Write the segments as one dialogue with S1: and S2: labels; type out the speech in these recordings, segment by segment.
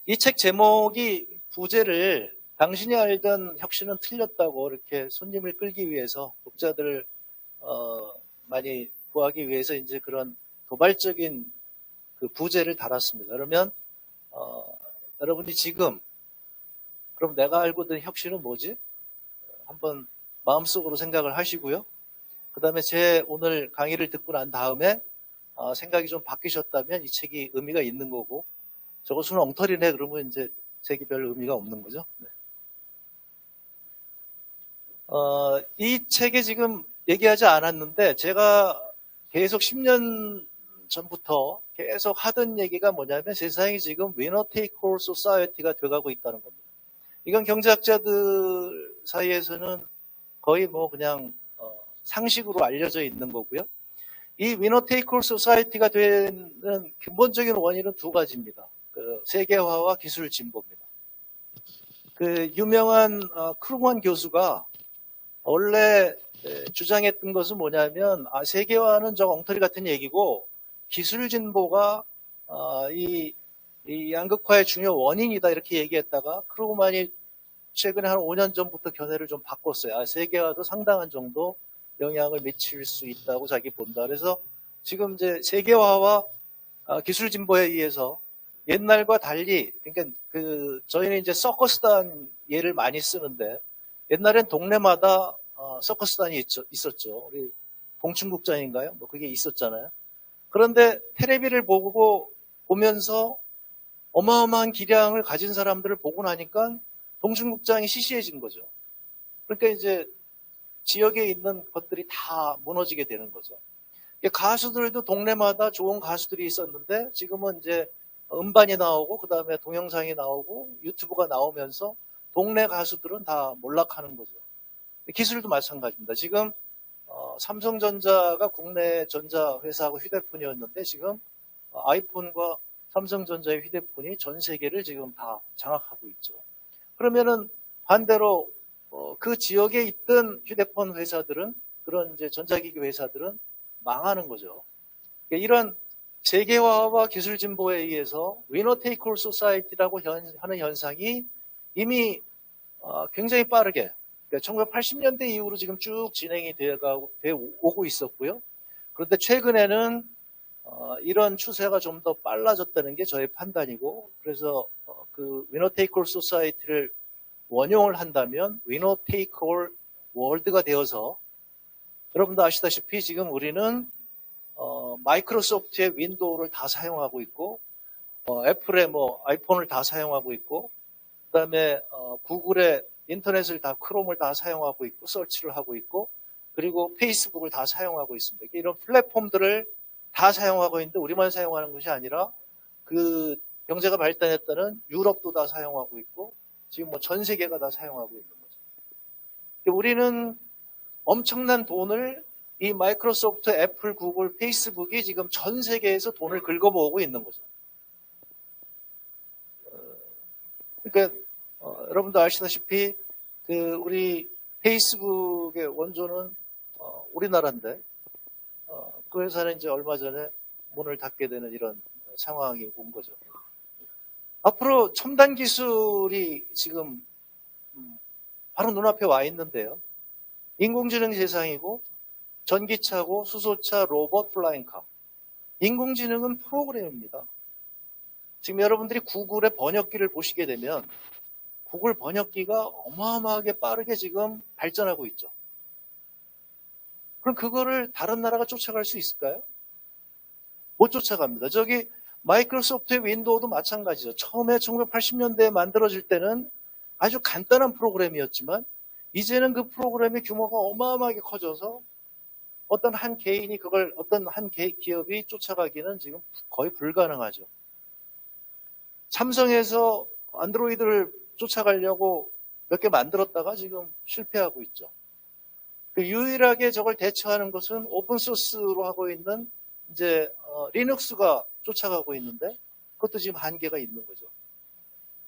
S1: 이 책 제목이 부제를 당신이 알던 혁신은 틀렸다고 이렇게 손님을 끌기 위해서 독자들을 많이 구하기 위해서 이제 그런 도발적인 그 부제를 달았습니다. 그러면 여러분이 지금 그럼 내가 알고 있던 혁신은 뭐지? 한번 마음속으로 생각을 하시고요. 그 다음에 제 오늘 강의를 듣고 난 다음에 생각이 좀 바뀌셨다면 이 책이 의미가 있는 거고, 저것은 엉터리네 그러면 이제 책이 별 의미가 없는 거죠. 네. 이 책에 지금 얘기하지 않았는데 제가 계속 10년 전부터 계속 하던 얘기가 뭐냐면 세상이 지금 위너 테이크 올 소사이어티가 돼가고 있다는 겁니다. 이건 경제학자들 사이에서는 거의 뭐 그냥 상식으로 알려져 있는 거고요. 이 위너 테이크 올 소사이어티가 되는 근본적인 원인은 두 가지입니다. 그 세계화와 기술 진보입니다. 그 유명한 크루먼 교수가 원래 주장했던 것은 뭐냐면 세계화는 저 엉터리 같은 얘기고 기술 진보가 이 양극화의 중요 원인이다 이렇게 얘기했다가 크루먼이 최근에 한 5년 전부터 견해를 좀 바꿨어요. 세계화도 상당한 정도 영향을 미칠 수 있다고 자기 본다. 그래서 지금 이제 세계화와 기술 진보에 의해서 옛날과 달리, 그러니까 저희는 이제 서커스단 예를 많이 쓰는데 옛날엔 동네마다 서커스단이 있었죠. 우리 봉춘국장인가요? 뭐 그게 있었잖아요. 그런데 텔레비를 보면서 어마어마한 기량을 가진 사람들을 보고 나니까 봉춘국장이 시시해진 거죠. 그러니까 이제 지역에 있는 것들이 다 무너지게 되는 거죠. 가수들도 동네마다 좋은 가수들이 있었는데 지금은 이제 음반이 나오고 그 다음에 동영상이 나오고 유튜브가 나오면서 동네 가수들은 다 몰락하는 거죠. 기술도 마찬가지입니다. 지금 삼성전자가 국내 전자회사하고 휴대폰이었는데 지금 아이폰과 삼성전자의 휴대폰이 전 세계를 지금 다 장악하고 있죠. 그러면은 반대로 그 지역에 있던 휴대폰 회사들은 그런 이제 전자기기 회사들은 망하는 거죠. 이런 세계화와 기술 진보에 의해서 위너 테이크 올 소사이티라고 하는 현상이 이미 굉장히 빠르게 1980년대 이후로 지금 쭉 진행이 되어 오고 있었고요. 그런데 최근에는 이런 추세가 좀 더 빨라졌다는 게 저의 판단이고, 그래서 그 위너 테이크 올 소사이티를 원용을 한다면 위너 테이크 올 월드가 되어서, 여러분도 아시다시피 지금 우리는 마이크로소프트의 윈도우를 다 사용하고 있고, 애플의 뭐 아이폰을 다 사용하고 있고, 그 다음에 구글의 인터넷을 다 크롬을 다 사용하고 있고 서치를 하고 있고, 그리고 페이스북을 다 사용하고 있습니다. 이런 플랫폼들을 다 사용하고 있는데 우리만 사용하는 것이 아니라 그 경제가 발달했다는 유럽도 다 사용하고 있고 지금 뭐 전 세계가 다 사용하고 있는 거죠. 우리는 엄청난 돈을 이 마이크로소프트, 애플, 구글, 페이스북이 지금 전 세계에서 돈을 긁어모으고 있는 거죠. 그러니까 여러분도 아시다시피 우리 페이스북의 원조는 우리나라인데 그 회사는 이제 얼마 전에 문을 닫게 되는 이런 상황이 온 거죠. 앞으로 첨단 기술이 지금 바로 눈앞에 와 있는데요. 인공지능 세상이고 전기차고 수소차, 로봇, 플라잉카. 인공지능은 프로그램입니다. 지금 여러분들이 구글의 번역기를 보시게 되면 구글 번역기가 어마어마하게 빠르게 지금 발전하고 있죠. 그럼 그거를 다른 나라가 쫓아갈 수 있을까요? 못 쫓아갑니다. 저기 마이크로소프트의 윈도우도 마찬가지죠. 처음에 1980년대에 만들어질 때는 아주 간단한 프로그램이었지만 이제는 그 프로그램의 규모가 어마어마하게 커져서 어떤 한 개인이 그걸 어떤 한 기업이 쫓아가기는 지금 거의 불가능하죠. 삼성에서 안드로이드를 쫓아가려고 몇 개 만들었다가 지금 실패하고 있죠. 유일하게 저걸 대처하는 것은 오픈소스로 하고 있는 이제 리눅스가 쫓아가고 있는데 그것도 지금 한계가 있는 거죠.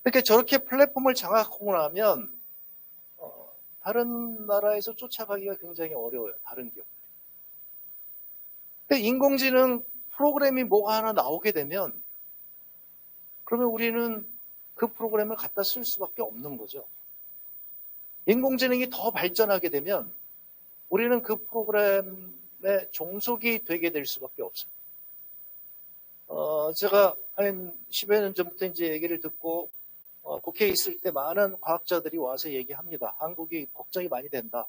S1: 그러니까 저렇게 플랫폼을 장악하고 나면 다른 나라에서 쫓아가기가 굉장히 어려워요. 다른 기업. 근데 인공지능 프로그램이 뭐가 하나 나오게 되면 그러면 우리는 그 프로그램을 갖다 쓸 수밖에 없는 거죠. 인공지능이 더 발전하게 되면 우리는 그 프로그램의 종속이 되게 될 수밖에 없습니다. 제가 한 10여 년 전부터 이제 얘기를 듣고 국회에 있을 때 많은 과학자들이 와서 얘기합니다. 한국이 걱정이 많이 된다.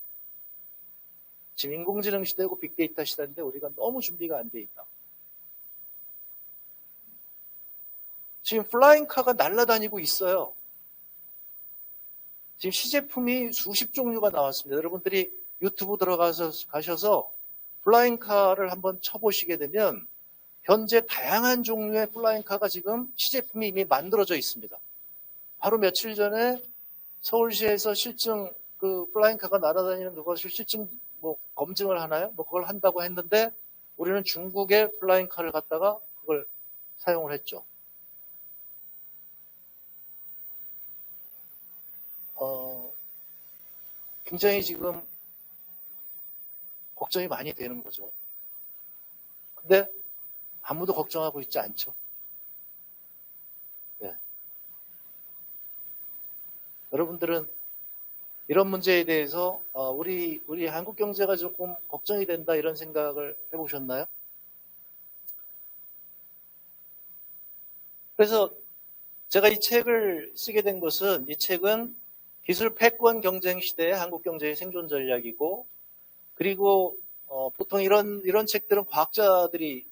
S1: 지금 인공지능 시대고 빅데이터 시대인데 우리가 너무 준비가 안 돼 있다. 지금 플라잉카가 날아다니고 있어요. 지금 시제품이 수십 종류가 나왔습니다. 여러분들이 유튜브 가셔서 플라잉카를 한번 쳐보시게 되면 현재 다양한 종류의 플라잉카가 지금 시제품이 이미 만들어져 있습니다. 바로 며칠 전에 서울시에서 실증 그 플라잉카가 날아다니는 그것을 실증 검증을 하나요? 그걸 한다고 했는데 우리는 중국의 플라잉카를 갖다가 그걸 사용을 했죠. 굉장히 지금 걱정이 많이 되는 거죠. 근데 아무도 걱정하고 있지 않죠. 네. 여러분들은 이런 문제에 대해서 우리 한국 경제가 조금 걱정이 된다 이런 생각을 해보셨나요? 그래서 제가 이 책을 쓰게 된 것은 이 책은 기술 패권 경쟁 시대의 한국 경제의 생존 전략이고 그리고 보통 이런 책들은 과학자들이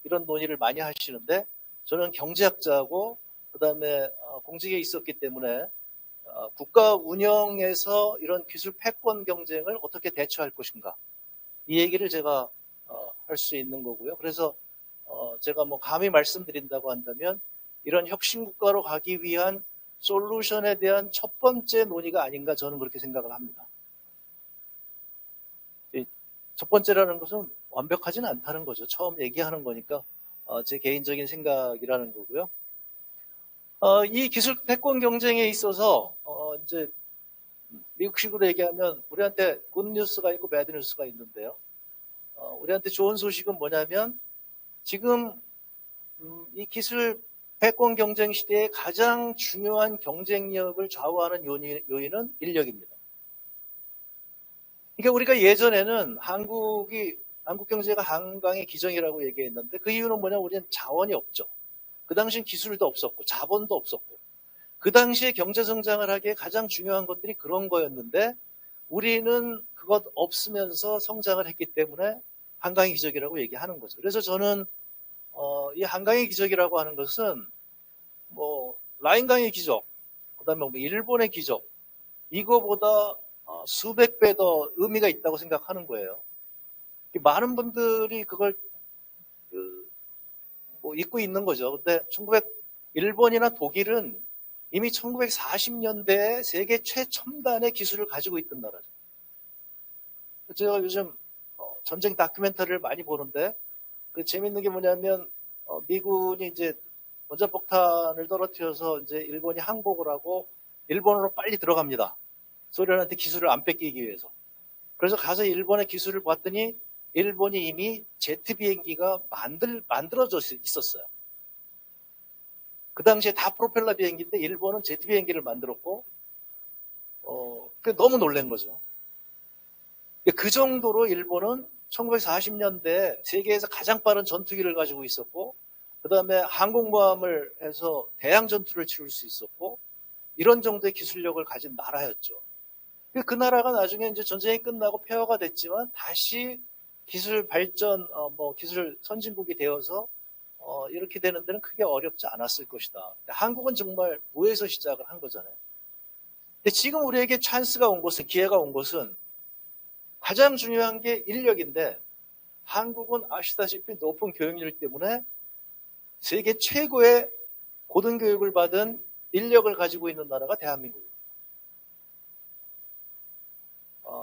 S1: 이런 논의를 많이 하시는데 저는 경제학자고 그다음에 공직에 있었기 때문에 국가 운영에서 이런 기술 패권 경쟁을 어떻게 대처할 것인가 이 얘기를 제가 할 수 있는 거고요. 그래서 제가 감히 말씀드린다고 한다면 이런 혁신 국가로 가기 위한 솔루션에 대한 첫 번째 논의가 아닌가 저는 그렇게 생각을 합니다. 첫 번째라는 것은 완벽하지는 않다는 거죠. 처음 얘기하는 거니까 제 개인적인 생각이라는 거고요. 이 기술 패권 경쟁에 있어서 이제 미국식으로 얘기하면 우리한테 굿 뉴스가 있고 배드 뉴스가 있는데요. 우리한테 좋은 소식은 뭐냐면 지금 이 기술 패권 경쟁 시대의 가장 중요한 경쟁력을 좌우하는 요인은 인력입니다. 그러니까 우리가 예전에는 한국 경제가 한강의 기정이라고 얘기했는데 그 이유는 뭐냐면 우리는 자원이 없죠. 그 당시엔 기술도 없었고 자본도 없었고 그 당시에 경제 성장을 하기에 가장 중요한 것들이 그런 거였는데 우리는 그것 없으면서 성장을 했기 때문에 한강의 기적이라고 얘기하는 거죠. 그래서 저는 이 한강의 기적이라고 하는 것은 라인강의 기적, 그다음에 일본의 기적 이거보다 수백 배 더 의미가 있다고 생각하는 거예요. 많은 분들이 그걸 잊고 있는 거죠. 근데 일본이나 독일은 이미 1940년대에 세계 최첨단의 기술을 가지고 있던 나라죠. 제가 요즘 전쟁 다큐멘터리를 많이 보는데 그 재밌는 게 뭐냐면 미군이 이제 원자폭탄을 떨어뜨려서 이제 일본이 항복을 하고 일본으로 빨리 들어갑니다. 소련한테 기술을 안 뺏기기 위해서. 그래서 가서 일본의 기술을 봤더니 일본이 이미 제트 비행기가 만들어져 있었어요. 그 당시에 다 프로펠러 비행기인데 일본은 제트 비행기를 만들었고 너무 놀란 거죠. 그 정도로 일본은 1940년대에 세계에서 가장 빠른 전투기를 가지고 있었고 그 다음에 항공모함을 해서 대양 전투를 치를 수 있었고 이런 정도의 기술력을 가진 나라였죠. 그 나라가 나중에 이제 전쟁이 끝나고 폐허가 됐지만 다시 기술 발전, 기술 선진국이 되어서 이렇게 되는 데는 크게 어렵지 않았을 것이다. 한국은 정말 무에서 시작을 한 거잖아요. 근데 지금 우리에게 찬스가 온 것은, 기회가 온 것은 가장 중요한 게 인력인데 한국은 아시다시피 높은 교육률 때문에 세계 최고의 고등교육을 받은 인력을 가지고 있는 나라가 대한민국입니다.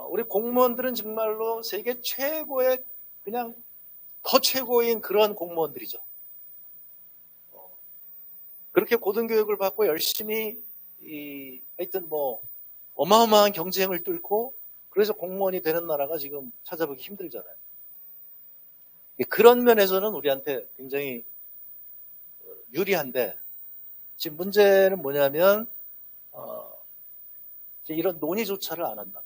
S1: 우리 공무원들은 정말로 세계 최고의 그냥 더 최고인 그런 공무원들이죠. 그렇게 고등교육을 받고 열심히 하여튼 어마어마한 경쟁을 뚫고 그래서 공무원이 되는 나라가 지금 찾아보기 힘들잖아요. 그런 면에서는 우리한테 굉장히 유리한데 지금 문제는 뭐냐면 이제 이런 논의조차를 안 한다.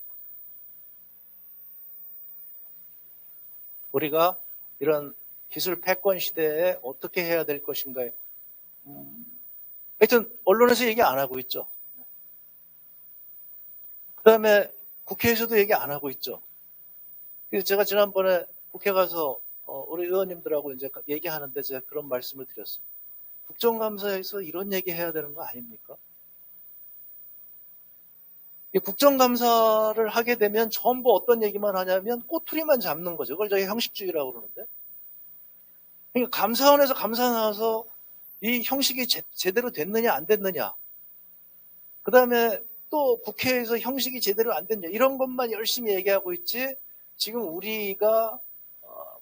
S1: 우리가 이런 기술 패권 시대에 어떻게 해야 될 것인가. 하여튼 언론에서 얘기 안 하고 있죠. 그 다음에 국회에서도 얘기 안 하고 있죠. 그래서 제가 지난번에 국회 가서 우리 의원님들하고 이제 얘기하는데 제가 그런 말씀을 드렸어요. 국정감사에서 이런 얘기 해야 되는 거 아닙니까? 이 국정감사를 하게 되면 전부 어떤 얘기만 하냐면 꼬투리만 잡는 거죠. 그걸 저희 형식주의라고 그러는데. 그러니까 감사원에서 감사 나와서 이 형식이 제대로 됐느냐 안 됐느냐. 그 다음에 또 국회에서 형식이 제대로 안 됐냐. 이런 것만 열심히 얘기하고 있지. 지금 우리가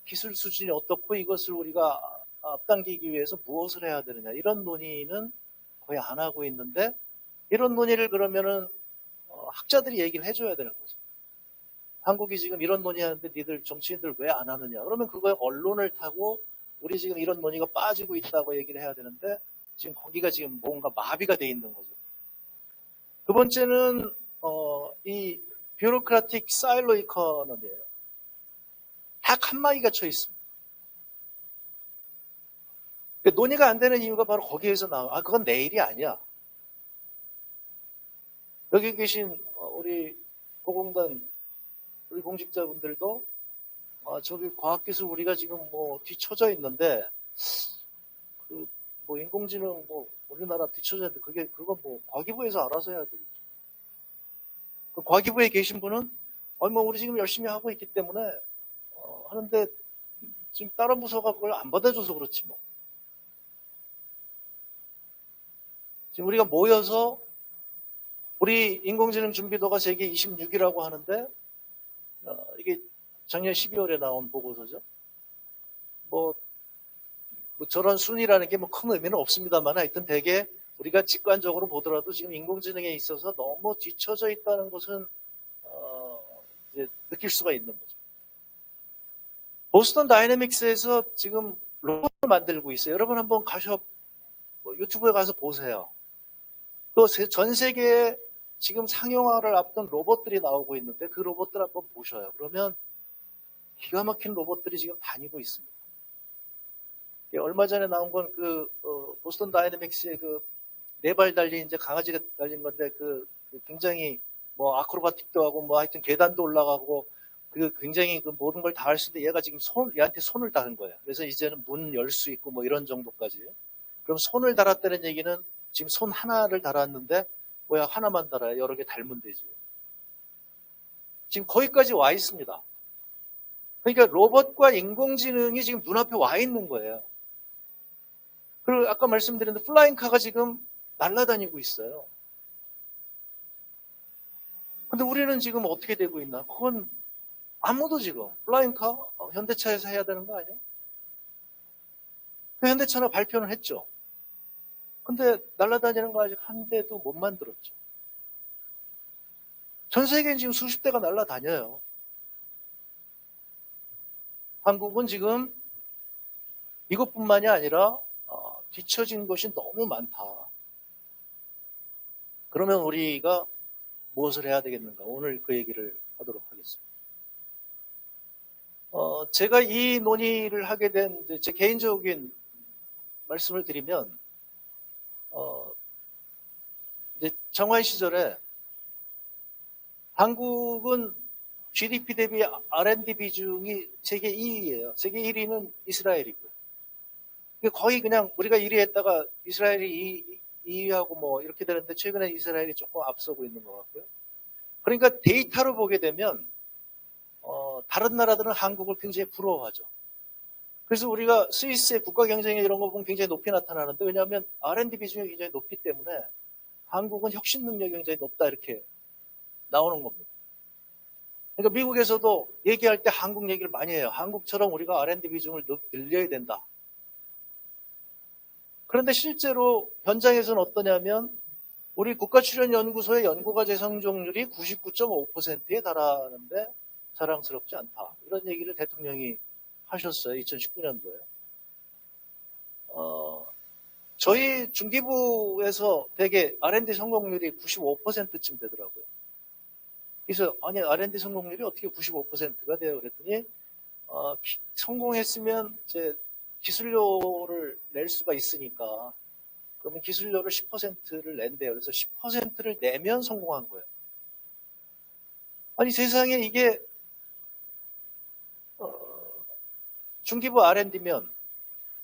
S1: 기술 수준이 어떻고 이것을 우리가 앞당기기 위해서 무엇을 해야 되느냐. 이런 논의는 거의 안 하고 있는데 이런 논의를 그러면은 학자들이 얘기를 해줘야 되는 거죠. 한국이 지금 이런 논의하는데 니들 정치인들 왜 안 하느냐. 그러면 그거에 언론을 타고 우리 지금 이런 논의가 빠지고 있다고 얘기를 해야 되는데 지금 거기가 지금 뭔가 마비가 돼 있는 거죠. 두 번째는 이 뷰로크라틱 사일로 이코노미예요. 다 칸막이가 쳐 있습니다. 논의가 안 되는 이유가 바로 거기에서 나와. 그건 내 일이 아니야. 여기 계신 우리 고공단 우리 공직자분들도 저기 과학기술 우리가 지금 뭐 뒤처져 있는데 그 뭐 인공지능 뭐 우리나라 뒤처져 있는데 그건 뭐 과기부에서 알아서 해야 되겠죠. 그 과기부에 계신 분은 뭐 우리 지금 열심히 하고 있기 때문에 하는데 지금 다른 부서가 그걸 안 받아줘서 그렇지 뭐. 지금 우리가 모여서 우리 인공지능 준비도가 세계 26위라고 하는데 이게 작년 12월에 나온 보고서죠. 뭐 저런 순위라는 게 뭐 큰 의미는 없습니다만 하여튼 되게 우리가 직관적으로 보더라도 지금 인공지능에 있어서 너무 뒤처져 있다는 것은 이제 느낄 수가 있는 거죠. 보스턴 다이내믹스에서 지금 로봇을 만들고 있어요. 여러분 한번 유튜브에 가서 보세요. 또 전 세계에 지금 상용화를 앞둔 로봇들이 나오고 있는데 그 로봇들 한번 보셔요. 그러면 기가 막힌 로봇들이 지금 다니고 있습니다. 얼마 전에 나온 건 보스턴 다이내믹스의 네 발 달린 이제 강아지가 달린 건데 굉장히 뭐 아크로바틱도 하고 뭐 하여튼 계단도 올라가고 굉장히 모든 걸 다 할 수 있는데 얘가 지금 얘한테 손을 달은 거예요. 그래서 이제는 문 열 수 있고 뭐 이런 정도까지. 그럼 손을 달았다는 얘기는 지금 손 하나를 달았는데 뭐야 하나만 달아요. 여러 개 달면 되지. 지금 거기까지 와 있습니다. 그러니까 로봇과 인공지능이 지금 눈앞에 와 있는 거예요. 그리고 아까 말씀드린 플라잉카가 지금 날아다니고 있어요. 근데 우리는 지금 어떻게 되고 있나? 그건 아무도 지금 플라잉카 현대차에서 해야 되는 거 아니야? 그 현대차는 발표는 했죠. 근데 날아다니는 거 아직 한 대도 못 만들었죠. 전 세계는 지금 수십 대가 날아다녀요. 한국은 지금 이것뿐만이 아니라 뒤처진 것이 너무 많다. 그러면 우리가 무엇을 해야 되겠는가? 오늘 그 얘기를 하도록 하겠습니다. 제가 이 논의를 하게 된 제 개인적인 말씀을 드리면 이제 정화의 시절에 한국은 GDP 대비 R&D 비중이 세계 2위예요. 세계 1위는 이스라엘이고요. 거의 그냥 우리가 1위 했다가 이스라엘이 2위하고 뭐 이렇게 되는데 최근에 이스라엘이 조금 앞서고 있는 것 같고요. 그러니까 데이터로 보게 되면 다른 나라들은 한국을 굉장히 부러워하죠. 그래서 우리가 스위스의 국가 경쟁력 이런 거 보면 굉장히 높이 나타나는데 왜냐하면 R&D 비중이 굉장히 높기 때문에 한국은 혁신 능력이 굉장히 높다 이렇게 나오는 겁니다. 그러니까 미국에서도 얘기할 때 한국 얘기를 많이 해요. 한국처럼 우리가 R&D 비중을 늘려야 된다. 그런데 실제로 현장에서는 어떠냐면 우리 국가출연연구소의 연구과제 성공률이 99.5%에 달하는데 자랑스럽지 않다. 이런 얘기를 대통령이 하셨어요. 2019년도에. 저희 중기부에서 되게 R&D 성공률이 95%쯤 되더라고요. 그래서 아니 R&D 성공률이 어떻게 95%가 돼요? 그랬더니 성공했으면 이제 기술료를 낼 수가 있으니까 그러면 기술료를 10%를 낸대요. 그래서 10%를 내면 성공한 거예요. 아니 세상에 이게 중기부 R&D면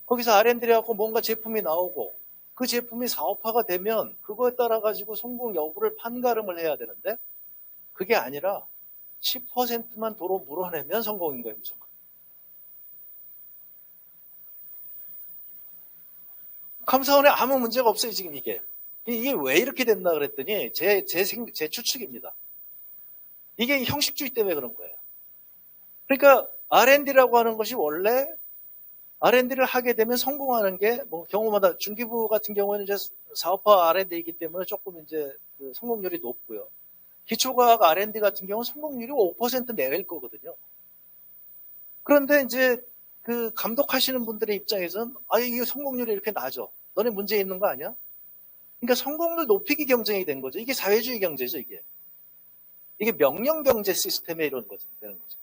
S1: 거기서 R&D를 하고 뭔가 제품이 나오고 그 제품이 사업화가 되면 그거에 따라 가지고 성공 여부를 판가름을 해야 되는데 그게 아니라 10%만 도로 물어내면 성공인 거예요. 무조건. 감사원에 아무 문제가 없어요. 지금 이게 왜 이렇게 됐나 그랬더니 제 추측입니다. 이게 형식주의 때문에 그런 거예요. 그러니까 R&D라고 하는 것이 원래 R&D를 하게 되면 성공하는 게 뭐 경우마다 중기부 같은 경우는 이제 사업화 R&D이기 때문에 조금 이제 그 성공률이 높고요. 기초과학 R&D 같은 경우는 성공률이 5% 내외일 거거든요. 그런데 이제 그 감독하시는 분들의 입장에서는 이게 성공률이 이렇게 낮아. 너네 문제 있는 거 아니야? 그러니까 성공률 높이기 경쟁이 된 거죠. 이게 사회주의 경제죠, 이게. 이게 명령 경제 시스템에 이런 거죠. 되는 거죠.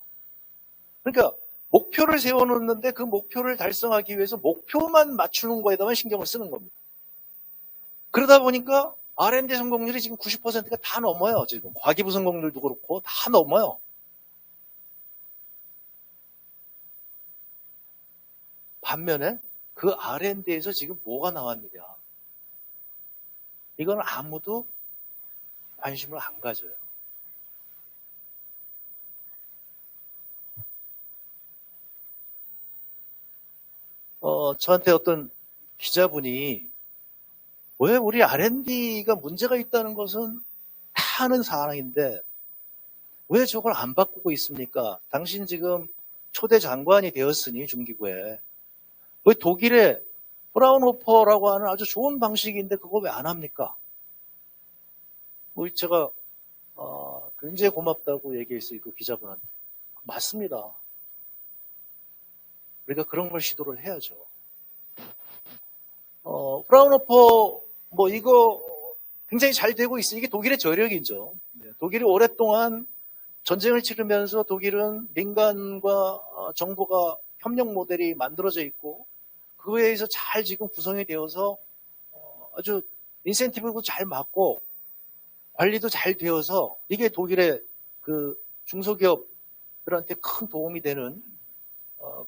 S1: 그러니까 목표를 세워놓는데 그 목표를 달성하기 위해서 목표만 맞추는 거에다만 신경을 쓰는 겁니다. 그러다 보니까 R&D 성공률이 지금 90%가 다 넘어요. 지금 과기부 성공률도 그렇고 다 넘어요. 반면에 그 R&D에서 지금 뭐가 나왔느냐. 이건 아무도 관심을 안 가져요. 저한테 어떤 기자분이 왜 우리 R&D가 문제가 있다는 것은 다 아는 사항인데 왜 저걸 안 바꾸고 있습니까? 당신 지금 초대 장관이 되었으니 중기부에 왜 독일의 브라운호퍼라고 하는 아주 좋은 방식인데 그거 왜 안 합니까? 제가 굉장히 고맙다고 얘기했어요. 그 기자분한테. 맞습니다. 우리가 그런 걸 시도를 해야죠. 브라운호퍼 이거 굉장히 잘 되고 있어요. 이게 독일의 저력이죠. 독일이 오랫동안 전쟁을 치르면서 독일은 민간과 정부가 협력 모델이 만들어져 있고 그거에 의해서 잘 지금 구성이 되어서 아주 인센티브도 잘 맞고 관리도 잘 되어서 이게 독일의 그 중소기업들한테 큰 도움이 되는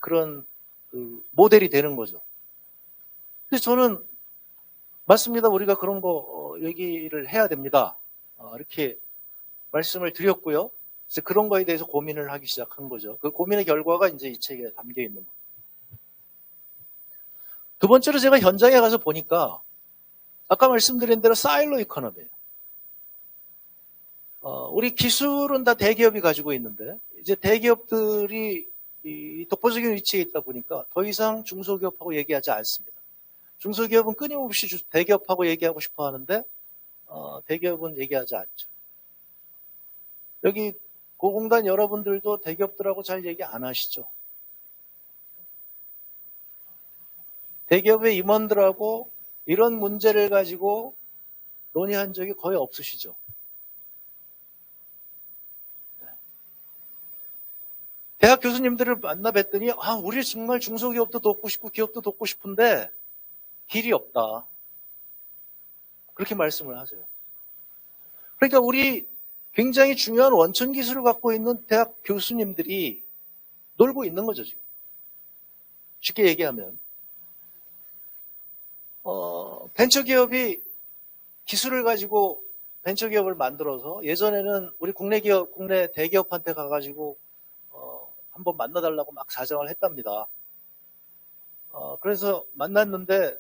S1: 그런 그 모델이 되는 거죠. 그래서 저는 맞습니다. 우리가 그런 거 얘기를 해야 됩니다. 이렇게 말씀을 드렸고요. 그래서 그런 거에 대해서 고민을 하기 시작한 거죠. 그 고민의 결과가 이제 이 책에 담겨 있는 겁니다. 두 번째로 제가 현장에 가서 보니까 아까 말씀드린 대로 사일로 이코노미예요. 우리 기술은 다 대기업이 가지고 있는데 이제 대기업들이 이 독보적인 위치에 있다 보니까 더 이상 중소기업하고 얘기하지 않습니다. 중소기업은 끊임없이 대기업하고 얘기하고 싶어 하는데 대기업은 얘기하지 않죠. 여기 고공단 여러분들도 대기업들하고 잘 얘기 안 하시죠? 대기업의 임원들하고 이런 문제를 가지고 논의한 적이 거의 없으시죠? 대학 교수님들을 만나 뵀더니 우리 정말 중소기업도 돕고 싶고 기업도 돕고 싶은데 길이 없다. 그렇게 말씀을 하세요. 그러니까 우리 굉장히 중요한 원천 기술을 갖고 있는 대학 교수님들이 놀고 있는 거죠, 지금. 쉽게 얘기하면. 벤처기업이 기술을 가지고 벤처기업을 만들어서 예전에는 우리 국내 대기업한테 가가지고 한번 만나달라고 막 사정을 했답니다. 그래서 만났는데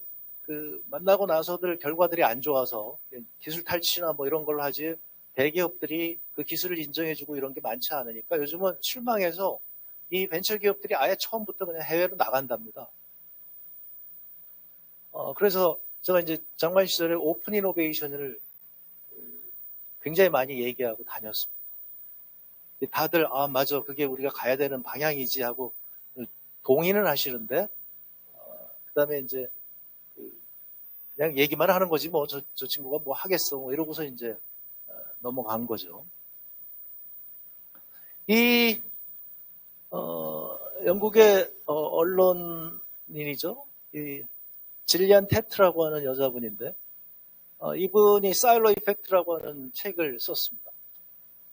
S1: 만나고 나서들 결과들이 안 좋아서 기술 탈취나 이런 걸로 하지 대기업들이 그 기술을 인정해주고 이런 게 많지 않으니까 요즘은 실망해서 이 벤처기업들이 아예 처음부터 그냥 해외로 나간답니다. 그래서 제가 이제 장관 시절에 오픈 이노베이션을 굉장히 많이 얘기하고 다녔습니다. 다들 맞아 그게 우리가 가야 되는 방향이지 하고 동의는 하시는데 그다음에 이제 그냥 얘기만 하는 거지 뭐 저 친구가 뭐 하겠어 뭐 이러고서 이제 넘어간 거죠. 이 영국의 언론인이죠. 이 질리안 테트라고 하는 여자분인데 이분이 사일로 이펙트라고 하는 책을 썼습니다.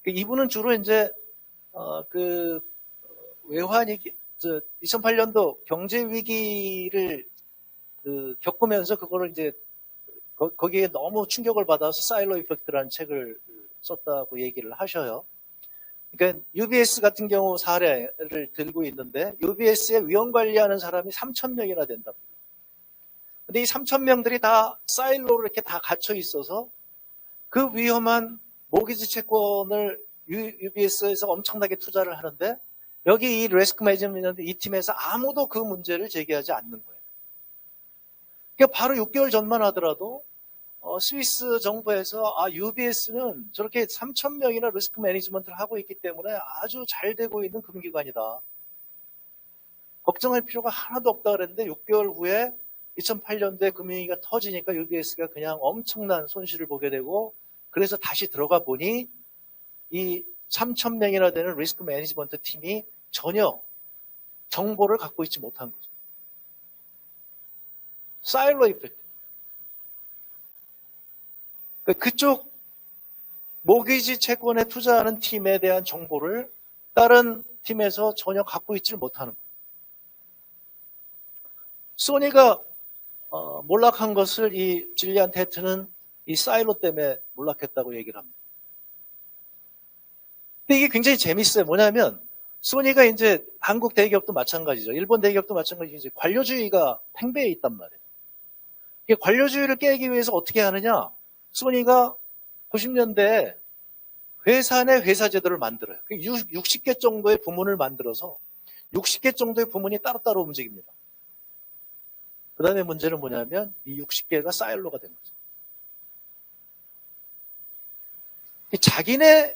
S1: 이분은 주로 이제 그 외환위기 2008년도 경제 위기를 겪으면서 그거를 이제 거기에 너무 충격을 받아서 사일로 이펙트라는 책을 썼다고 얘기를 하셔요. 그러니까 UBS 같은 경우 사례를 들고 있는데 UBS에 위험 관리하는 사람이 3,000명이나 된답니다. 근데 이 3,000명들이 다 사일로로 이렇게 다 갇혀 있어서 그 위험한 모기지 채권을 UBS에서 엄청나게 투자를 하는데 여기 이 리스크 매니지먼트 이 팀에서 아무도 그 문제를 제기하지 않는 거예요. 그러니까 바로 6개월 전만 하더라도 스위스 정부에서 UBS는 저렇게 3,000명이나 리스크 매니지먼트를 하고 있기 때문에 아주 잘 되고 있는 금융기관이다. 걱정할 필요가 하나도 없다 그랬는데 6개월 후에 2008년도에 금융위기가 터지니까 UBS가 그냥 엄청난 손실을 보게 되고 그래서 다시 들어가 보니 이 3,000명이나 되는 리스크 매니지먼트 팀이 전혀 정보를 갖고 있지 못한 거죠. 사일로 이펙트. 그쪽 모기지 채권에 투자하는 팀에 대한 정보를 다른 팀에서 전혀 갖고 있지를 못하는 거예요. 소니가 몰락한 것을 이 질리안 테트는 이 사일로 때문에 몰락했다고 얘기를 합니다. 근데 이게 굉장히 재밌어요. 뭐냐면 소니가 이제 한국 대기업도 마찬가지죠. 일본 대기업도 마찬가지죠. 이제 관료주의가 팽배해 있단 말이에요. 이게 관료주의를 깨기 위해서 어떻게 하느냐? 소니가 90년대에 회사 내 회사 제도를 만들어요. 60개 정도의 부문을 만들어서 60개 정도의 부문이 따로따로 움직입니다. 그 다음에 문제는 뭐냐면 이 60개가 사일로가 된 거죠. 자기네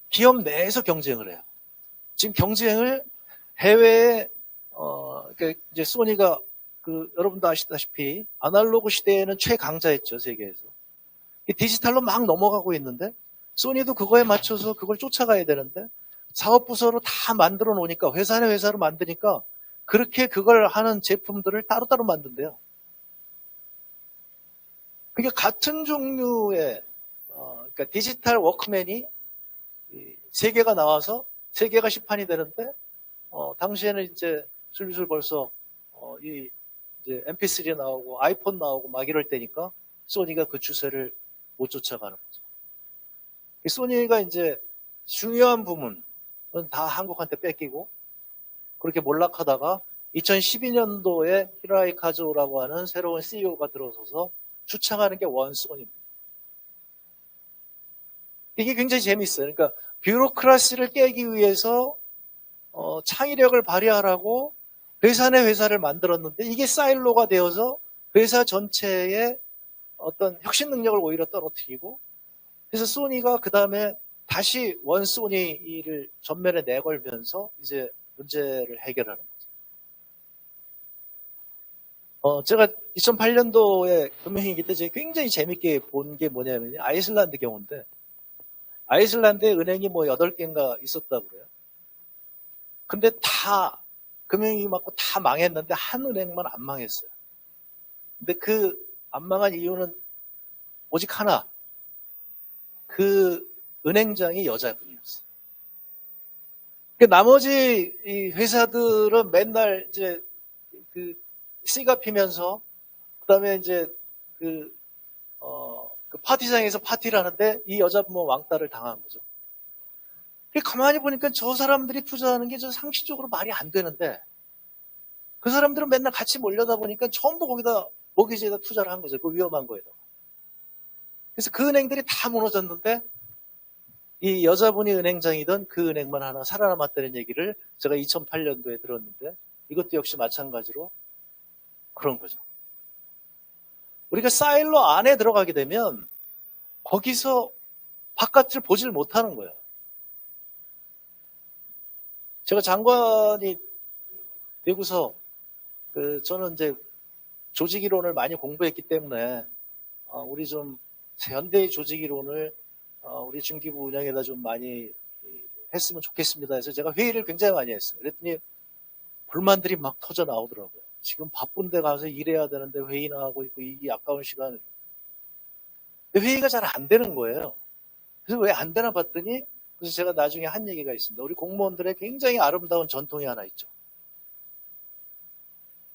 S1: 기업 내에서 경쟁을 해요. 지금 경쟁을 해외에 그러니까 이제 소니가 여러분도 아시다시피 아날로그 시대에는 최강자였죠, 세계에서. 디지털로 막 넘어가고 있는데 소니도 그거에 맞춰서 그걸 쫓아가야 되는데 사업부서로 다 만들어 놓으니까 회사 내 회사로 만드니까 그렇게 그걸 하는 제품들을 따로따로 만든대요. 그게 같은 종류의 그러니까 디지털 워크맨이 세 개가 나와서 세 개가 시판이 되는데 당시에는 이제 슬슬 벌써 이제 MP3 나오고 아이폰 나오고 막 이럴 때니까 소니가 그 추세를 못 쫓아가는 거죠. 소니가 이제 중요한 부분은 다 한국한테 뺏기고 그렇게 몰락하다가 2012년도에 히라이 카즈오라고 하는 새로운 CEO가 들어서서 주창하는 게 원소니입니다. 이게 굉장히 재미있어요. 그러니까 뷰로크라시를 깨기 위해서 창의력을 발휘하라고 회사 내 회사를 만들었는데 이게 사일로가 되어서 회사 전체의 어떤 혁신 능력을 오히려 떨어뜨리고 그래서 소니가 그 다음에 다시 원소니를 전면에 내걸면서 이제 문제를 해결하는 거죠. 제가 2008년도에 금융위기 때 제가 굉장히 재밌게 본 게 뭐냐면 아이슬란드 경우인데 아이슬란드에 은행이 뭐 8개인가 있었다고 그래요. 근데 다 금융위기 맞고 다 망했는데 한 은행만 안 망했어요. 근데 그 안 망한 이유는 오직 하나. 그 은행장이 여자분이었어요. 나머지 이 회사들은 맨날 이제 그 씨가 피면서 그다음에 이제 그 파티장에서 파티를 하는데 이 여자분 왕따를 당한 거죠. 가만히 보니까 저 사람들이 투자하는 게 저 상식적으로 말이 안 되는데 그 사람들은 맨날 같이 몰려다 보니까 전부 거기다 모기지에다 투자를 한 거죠. 그 위험한 거에다. 그래서 그 은행들이 다 무너졌는데 이 여자분이 은행장이던 그 은행만 하나 살아남았다는 얘기를 제가 2008년도에 들었는데 이것도 역시 마찬가지로 그런 거죠. 우리가 사일로 안에 들어가게 되면 거기서 바깥을 보질 못하는 거예요. 제가 장관이 되고서 저는 이제 조직이론을 많이 공부했기 때문에 우리 좀 현대의 조직이론을 우리 중기부 운영에다 좀 많이 했으면 좋겠습니다. 그래서 제가 회의를 굉장히 많이 했어요. 그랬더니 불만들이 막 터져 나오더라고요. 지금 바쁜데 가서 일해야 되는데 회의나 하고 있고 이 아까운 시간을. 회의가 잘 안 되는 거예요. 그래서 왜 안 되나 봤더니 그래서 제가 나중에 한 얘기가 있습니다. 우리 공무원들의 굉장히 아름다운 전통이 하나 있죠.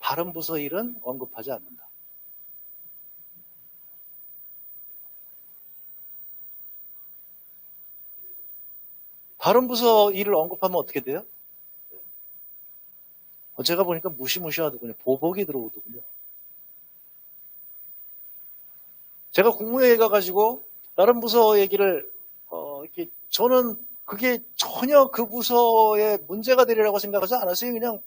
S1: 다른 부서 일은 언급하지 않는다. 다른 부서 일을 언급하면 어떻게 돼요? 제가 보니까 무시무시하더군요. 보복이 들어오더군요. 제가 국무회의 가가지고 다른 부서 얘기를 이렇게 저는 그게 전혀 그 부서에 문제가 되리라고 생각하지 않았어요. 그냥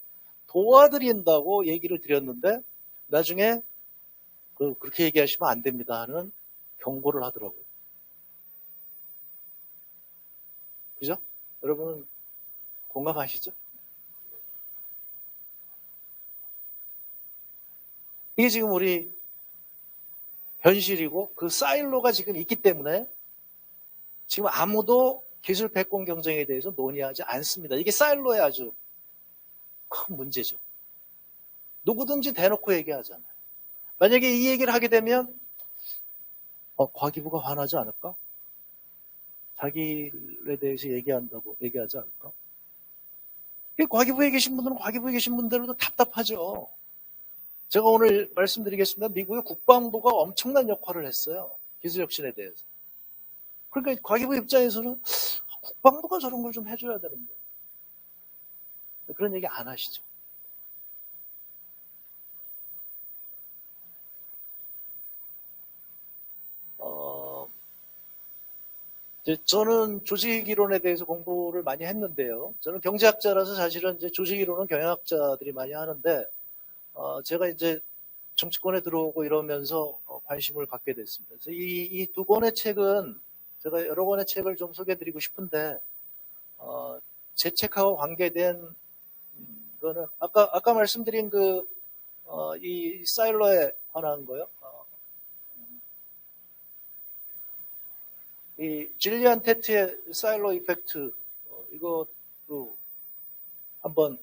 S1: 도와드린다고 얘기를 드렸는데 나중에 그렇게 얘기하시면 안 됩니다 하는 경고를 하더라고요. 그죠? 여러분 공감하시죠? 이게 지금 우리 현실이고 그 사일로가 지금 있기 때문에 지금 아무도 기술 백공 경쟁에 대해서 논의하지 않습니다. 이게 사일로의 아주 큰 문제죠. 누구든지 대놓고 얘기하잖아요. 만약에 이 얘기를 하게 되면 과기부가 화나지 않을까? 자기에 대해서 얘기하지 않을까? 과기부에 계신 분들은 과기부에 계신 분들도 답답하죠. 제가 오늘 말씀드리겠습니다. 미국의 국방부가 엄청난 역할을 했어요. 기술혁신에 대해서. 그러니까 과기부 입장에서는 국방부가 저런 걸 좀 해줘야 되는데 그런 얘기 안 하시죠. 저는 조직이론에 대해서 공부를 많이 했는데요. 저는 경제학자라서 사실은 이제 조직이론은 경영학자들이 많이 하는데 제가 이제 정치권에 들어오고 이러면서 관심을 갖게 됐습니다. 그래서 이 두 권의 책은 제가 여러 권의 책을 좀 소개해드리고 싶은데 제 책하고 관계된 거는 아까 말씀드린 이 사일러에 관한 거요. 이 질리안 테트의 사일러 이펙트 이것도 한번